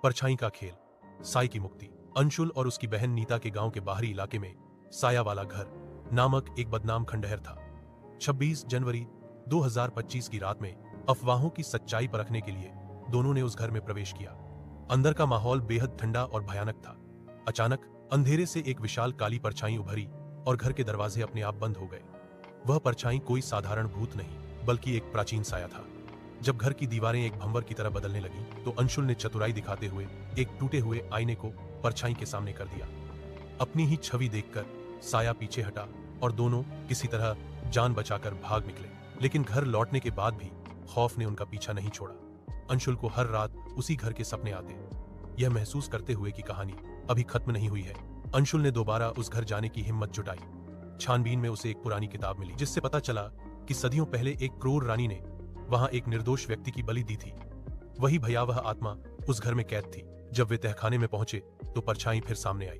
परछाई का खेल, साय की मुक्ति। अंशुल और उसकी बहन नीता के गांव के बाहरी इलाके में साया वाला घर नामक एक बदनाम खंडहर था। 26 जनवरी 2025 की रात में अफवाहों की सच्चाई परखने के लिए दोनों ने उस घर में प्रवेश किया। अंदर का माहौल बेहद ठंडा और भयानक था। अचानक अंधेरे से एक विशाल काली परछाई उभरी और घर के दरवाजे अपने आप बंद हो गए। वह परछाई कोई साधारण भूत नहीं बल्कि एक प्राचीन साया था। जब घर की दीवारें एक भंवर की तरह बदलने लगी तो अंशुल ने चतुराई दिखाते हुए एक टूटे हुए आईने को परछाई के सामने कर दिया। अपनी ही छवि देखकर साया पीछे हटा और दोनों किसी तरह जान बचाकर भाग निकले। लेकिन घर लौटने के बाद भी खौफ ने उनका पीछा नहीं छोड़ा। अंशुल को हर रात उसी घर के सपने आते, यह महसूस करते हुए कि कहानी अभी खत्म नहीं हुई है। अंशुल ने दोबारा उस घर जाने की हिम्मत जुटाई। छानबीन में उसे एक पुरानी किताब मिली जिससे पता चला कि सदियों पहले एक क्रूर रानी ने वहां एक निर्दोष व्यक्ति की बलि दी थी। वही भयावह आत्मा उस घर में कैद थी। जब वे तहखाने में पहुंचे तो परछाई फिर सामने आई,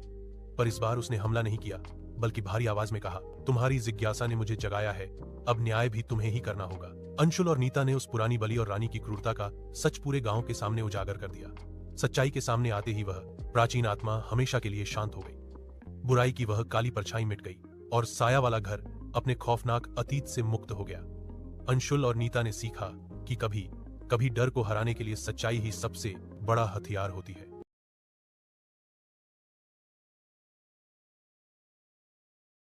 पर इस बार उसने हमला नहीं किया बल्कि भारी आवाज में कहा, तुम्हारी जिज्ञासा ने मुझे जगाया है, अब न्याय भी तुम्हें ही करना होगा। अंशुल और नीता ने उस पुरानी बलि और रानी की क्रूरता का सच पूरे गांव के सामने उजागर कर दिया। सच्चाई के सामने आते ही वह प्राचीन आत्मा हमेशा के लिए शांत हो गई। बुराई की वह काली परछाई मिट गई और साया वाला घर अपने खौफनाक अतीत से मुक्त हो गया। अंशुल और नीता ने सीखा कि कभी कभी डर को हराने के लिए सच्चाई ही सबसे बड़ा हथियार होती है।